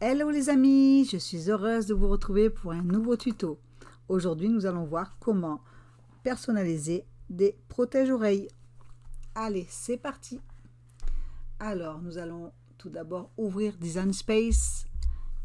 Hello les amis, je suis heureuse de vous retrouver pour un nouveau tuto. Aujourd'hui, nous allons voir comment personnaliser des protège-oreilles. Allez, c'est parti. Alors, nous allons tout d'abord ouvrir Design Space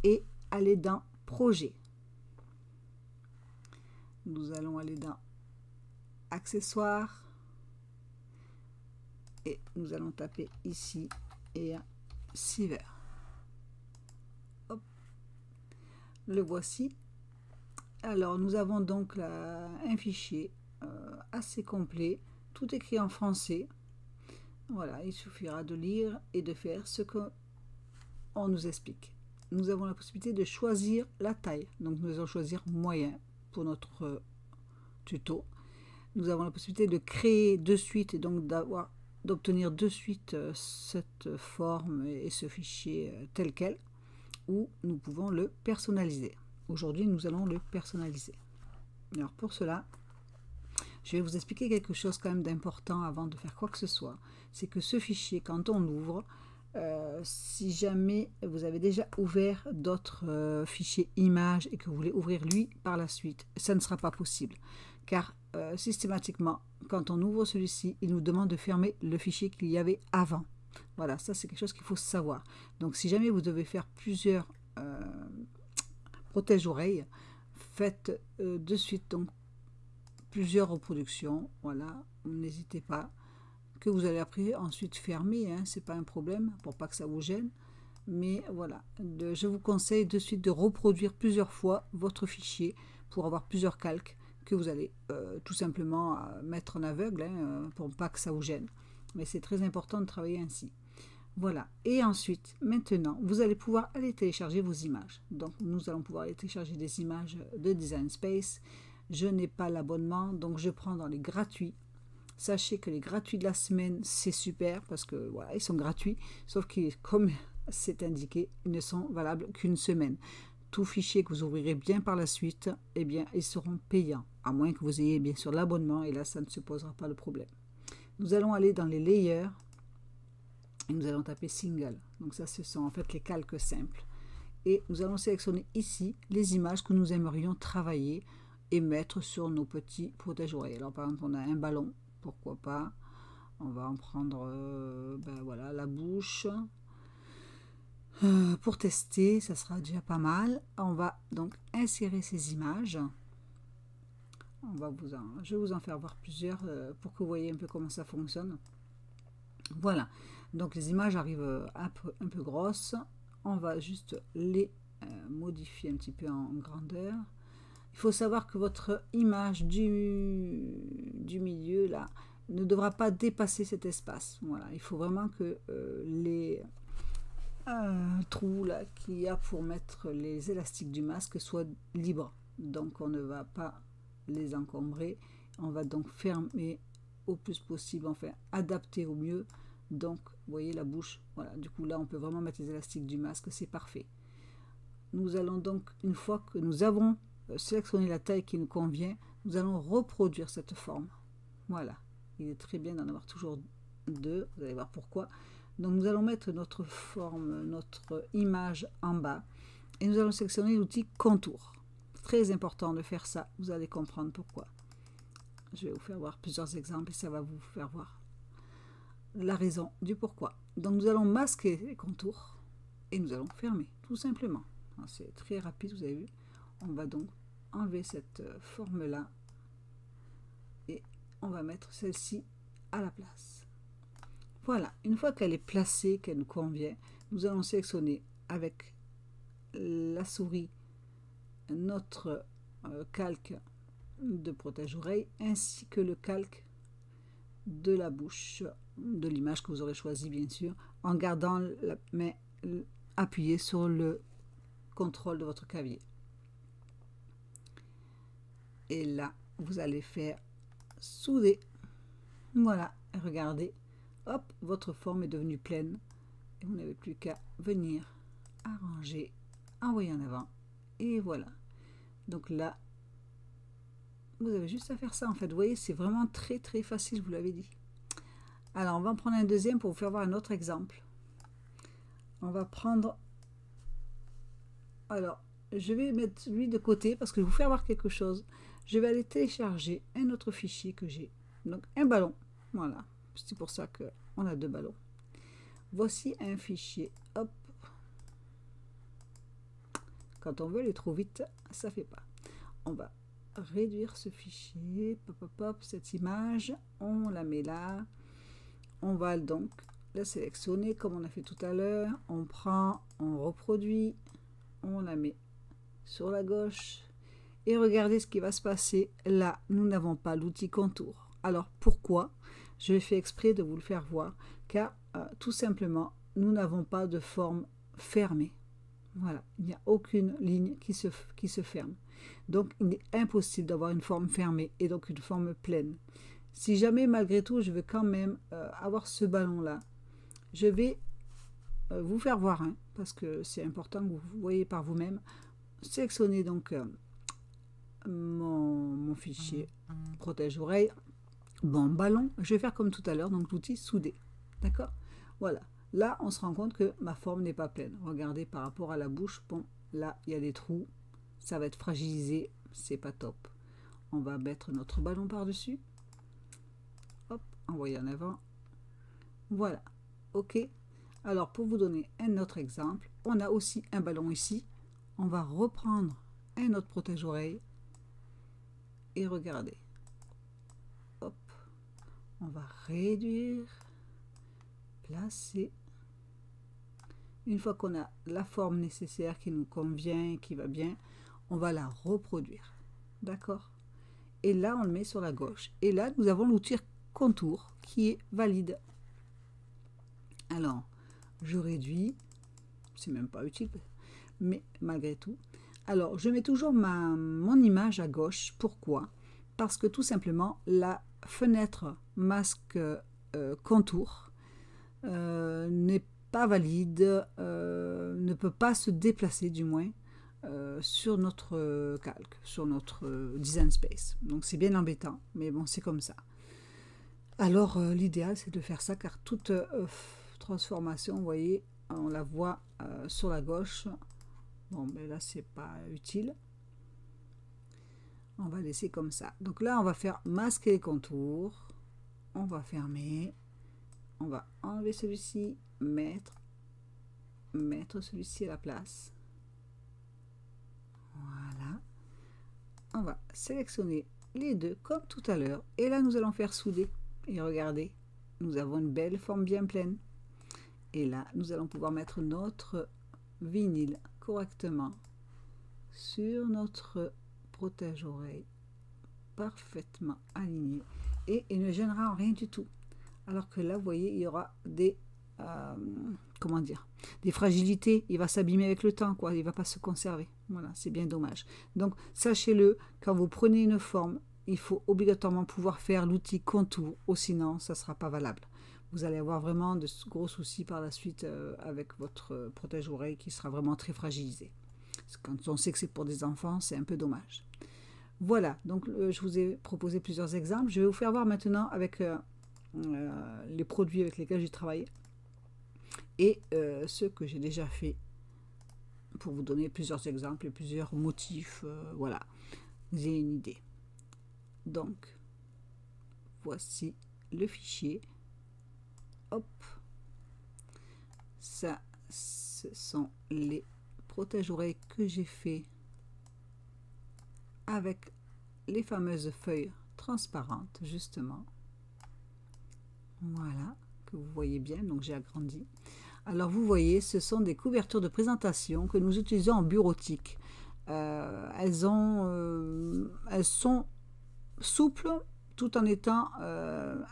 et aller dans Projet. Nous allons aller dans Accessoires et nous allons taper ici et Silver. Le voici. Alors nous avons donc un fichier assez complet, tout écrit en français. Voilà, il suffira de lire et de faire ce qu'on nous explique. Nous avons la possibilité de choisir la taille, donc nous allons choisir moyen pour notre tuto. Nous avons la possibilité de créer de suite et donc d'obtenir de suite cette forme et ce fichier tel quel, ou nous pouvons le personnaliser. Aujourd'hui, nous allons le personnaliser. Alors pour cela, je vais vous expliquer quelque chose quand même d'important avant de faire quoi que ce soit. C'est que ce fichier, quand on l'ouvre, si jamais vous avez déjà ouvert d'autres fichiers images et que vous voulez ouvrir lui par la suite, ça ne sera pas possible. Car systématiquement, quand on ouvre celui-ci, il nous demande de fermer le fichier qu'il y avait avant. Voilà, ça c'est quelque chose qu'il faut savoir. Donc si jamais vous devez faire plusieurs protège-oreilles, faites de suite donc plusieurs reproductions. Voilà, n'hésitez pas. Que vous allez après ensuite fermer, hein, c'est pas un problème pour pas que ça vous gêne. Mais voilà, je vous conseille de suite de reproduire plusieurs fois votre fichier pour avoir plusieurs calques que vous allez tout simplement mettre en aveugle, hein, pour pas que ça vous gêne. Mais c'est très important de travailler ainsi. Voilà, et ensuite, maintenant, vous allez pouvoir aller télécharger vos images. Donc, nous allons pouvoir aller télécharger des images de Design Space. Je n'ai pas l'abonnement, donc je prends dans les gratuits. Sachez que les gratuits de la semaine, c'est super parce que voilà, ils sont gratuits, sauf que comme c'est indiqué, ils ne sont valables qu'une semaine. Tout fichier que vous ouvrirez bien par la suite, eh bien, ils seront payants, à moins que vous ayez bien sûr l'abonnement, et là, ça ne se posera pas le problème. Nous allons aller dans les layers et nous allons taper single. Donc ça, ce sont en fait les calques simples. Et nous allons sélectionner ici les images que nous aimerions travailler et mettre sur nos petits protège-oreilles. Alors par exemple, on a un ballon, pourquoi pas. On va en prendre voilà, la bouche. Pour tester, ça sera déjà pas mal. On va donc insérer ces images. Je vais vous en faire voir plusieurs pour que vous voyez un peu comment ça fonctionne. Voilà, donc les images arrivent un peu grosses. On va juste les modifier un petit peu en grandeur. Il faut savoir que votre image du milieu là ne devra pas dépasser cet espace. Voilà, il faut vraiment que les trous là qu'il y a pour mettre les élastiques du masque soient libres. Donc on ne va pas les encombrer. On va donc fermer au plus possible, enfin adapter au mieux. Donc vous voyez la bouche, voilà, du coup là on peut vraiment mettre les élastiques du masque, c'est parfait. Nous allons donc, une fois que nous avons sélectionné la taille qui nous convient, nous allons reproduire cette forme. Voilà, il est très bien d'en avoir toujours deux, vous allez voir pourquoi. Donc nous allons mettre notre forme, notre image en bas et nous allons sélectionner l'outil contour. Très important de faire ça, vous allez comprendre pourquoi. Je vais vous faire voir plusieurs exemples et ça va vous faire voir la raison du pourquoi. Donc nous allons masquer les contours et nous allons fermer, tout simplement. C'est très rapide, vous avez vu. On va donc enlever cette forme là et on va mettre celle-ci à la place. Voilà, une fois qu'elle est placée, qu'elle nous convient, nous allons sélectionner avec la souris notre calque de protège-oreille ainsi que le calque de la bouche de l'image que vous aurez choisi, bien sûr, en gardant la main appuyée sur le contrôle de votre clavier. Et là, vous allez faire souder. Voilà, regardez, hop, votre forme est devenue pleine et vous n'avez plus qu'à venir arranger, envoyer en avant et voilà. Donc là, vous avez juste à faire ça en fait. Vous voyez, c'est vraiment très très facile, je vous l'avais dit. Alors, on va en prendre un deuxième pour vous faire voir un autre exemple. On va prendre Alors, je vais mettre lui de côté parce que je vais vous faire voir quelque chose. Je vais aller télécharger un autre fichier que j'ai. Donc, un ballon. Voilà. C'est pour ça qu'on a deux ballons. Voici un fichier. Hop. Quand on veut aller trop vite, ça ne fait pas. On va réduire ce fichier. Pop, pop, pop, cette image. On la met là. On va donc la sélectionner comme on a fait tout à l'heure. On prend, on reproduit. On la met sur la gauche. Et regardez ce qui va se passer. Là, nous n'avons pas l'outil contour. Alors, pourquoi? Je fais exprès de vous le faire voir. Car, tout simplement, nous n'avons pas de forme fermée. Voilà, il n'y a aucune ligne qui se ferme. Donc, il est impossible d'avoir une forme fermée et donc une forme pleine. Si jamais, malgré tout, je veux quand même avoir ce ballon-là, je vais vous faire voir, hein, parce que c'est important que vous voyez par vous-même. Sélectionnez donc mon fichier protège-oreille. Bon, ballon, je vais faire comme tout à l'heure, donc l'outil soudé. D'accord? Voilà. Là, on se rend compte que ma forme n'est pas pleine. Regardez par rapport à la bouche. Bon, là, il y a des trous. Ça va être fragilisé. C'est pas top. On va mettre notre ballon par-dessus. Hop, envoyer en avant. Voilà. OK. Alors, pour vous donner un autre exemple, on a aussi un ballon ici. On va reprendre un autre protège-oreille. Et regardez. Hop. On va réduire. Placer. Une fois qu'on a la forme nécessaire qui nous convient, qui va bien, on va la reproduire. D'accord? Et là, on le met sur la gauche. Et là, nous avons l'outil contour qui est valide. Alors, je réduis. C'est même pas utile, mais malgré tout. Alors, je mets toujours mon image à gauche. Pourquoi? Parce que tout simplement, la fenêtre masque contour n'est pas valide, ne peut pas se déplacer du moins sur notre calque, sur notre design space. Donc c'est bien embêtant, mais bon, c'est comme ça. Alors l'idéal c'est de faire ça car toute transformation, vous voyez, on la voit sur la gauche. Bon, mais là c'est pas utile. On va laisser comme ça. Donc là on va faire masquer les contours. On va fermer. On va enlever celui-ci, mettre celui-ci à la place. Voilà. On va sélectionner les deux comme tout à l'heure. Et là, nous allons faire souder. Et regardez, nous avons une belle forme bien pleine. Et là, nous allons pouvoir mettre notre vinyle correctement sur notre protège-oreille, parfaitement aligné. Et il ne gênera en rien du tout. Alors que là, vous voyez, il y aura des comment dire, des fragilités. Il va s'abîmer avec le temps, quoi. Il ne va pas se conserver. Voilà, c'est bien dommage. Donc, sachez-le, quand vous prenez une forme, il faut obligatoirement pouvoir faire l'outil contour, ou sinon, ça ne sera pas valable. Vous allez avoir vraiment de gros soucis par la suite avec votre protège-oreille qui sera vraiment très fragilisé. Quand on sait que c'est pour des enfants, c'est un peu dommage. Voilà, donc je vous ai proposé plusieurs exemples. Je vais vous faire voir maintenant avec les produits avec lesquels j'ai travaillé et ceux que j'ai déjà fait pour vous donner plusieurs exemples et plusieurs motifs. Voilà, vous avez une idée. Donc, voici le fichier. Hop, ça, ce sont les protège-oreilles que j'ai fait avec les fameuses feuilles transparentes, justement. Voilà, que vous voyez bien, donc j'ai agrandi. Alors vous voyez, ce sont des couvertures de présentation que nous utilisons en bureautique. Elles sont souples tout en étant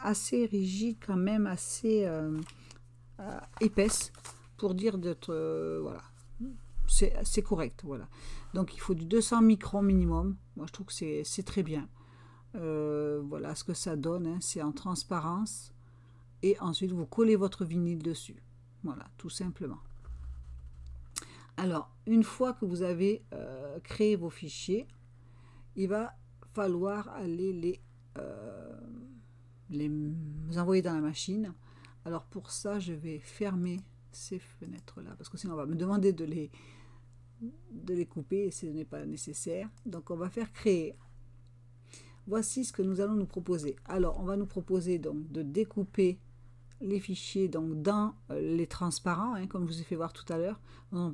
assez rigides, quand même assez épaisses, pour dire d'être voilà, c'est correct. Voilà. Donc il faut du 200 microns minimum. Moi je trouve que c'est très bien. Voilà ce que ça donne, hein. C'est en transparence. Et ensuite, vous collez votre vinyle dessus. Voilà, tout simplement. Alors, une fois que vous avez créé vos fichiers, il va falloir aller les envoyer dans la machine. Alors, pour ça, je vais fermer ces fenêtres-là, parce que sinon, on va me demander de de les couper et ce n'est pas nécessaire. Donc on va faire créer. Voici ce que nous allons nous proposer. Alors on va nous proposer donc de découper les fichiers donc dans les transparents, hein, comme je vous ai fait voir tout à l'heure.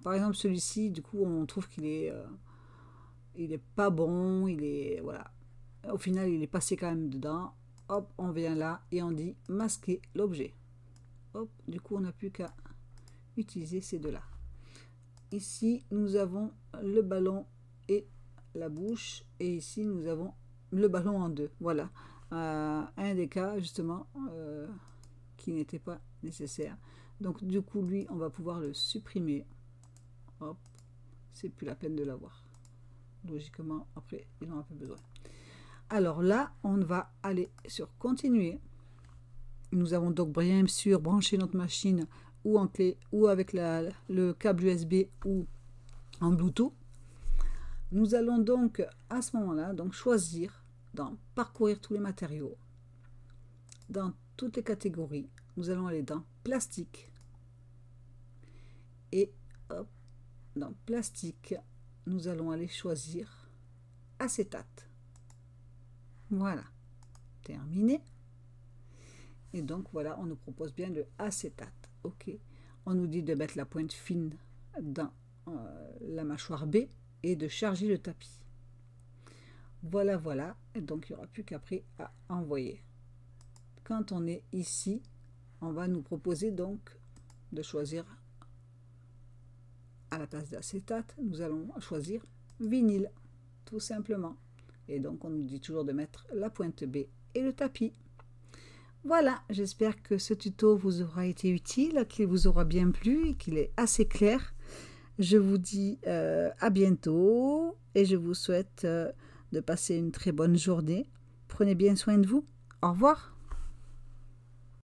Par exemple celui-ci, du coup on trouve qu'il est il est pas bon, il est voilà. Au final il est passé quand même dedans. Hop, on vient là et on dit masquer l'objet. Hop, du coup on n'a plus qu'à utiliser ces deux là. Ici nous avons le ballon et la bouche, et ici nous avons le ballon en deux. Voilà, un des cas justement qui n'était pas nécessaire. Donc du coup lui on va pouvoir le supprimer. Hop, c'est plus la peine de l'avoir. Logiquement après il n'en a pas besoin. Alors là on va aller sur continuer. Nous avons donc bien sûr branché notre machine ou en clé ou avec le câble USB ou en Bluetooth. Nous allons donc à ce moment-là donc choisir dans parcourir tous les matériaux. Dans toutes les catégories, nous allons aller dans plastique et hop, dans plastique, nous allons aller choisir acétate. Voilà, terminé. Et donc voilà, on nous propose bien le acétate. Ok, on nous dit de mettre la pointe fine dans la mâchoire B et de charger le tapis. Voilà, voilà. Et donc il n'y aura plus qu'après à envoyer. Quand on est ici, on va nous proposer donc de choisir à la place d'acétate, nous allons choisir vinyle, tout simplement. Et donc on nous dit toujours de mettre la pointe B et le tapis. Voilà, j'espère que ce tuto vous aura été utile, qu'il vous aura bien plu et qu'il est assez clair. Je vous dis à bientôt et je vous souhaite de passer une très bonne journée. Prenez bien soin de vous. Au revoir.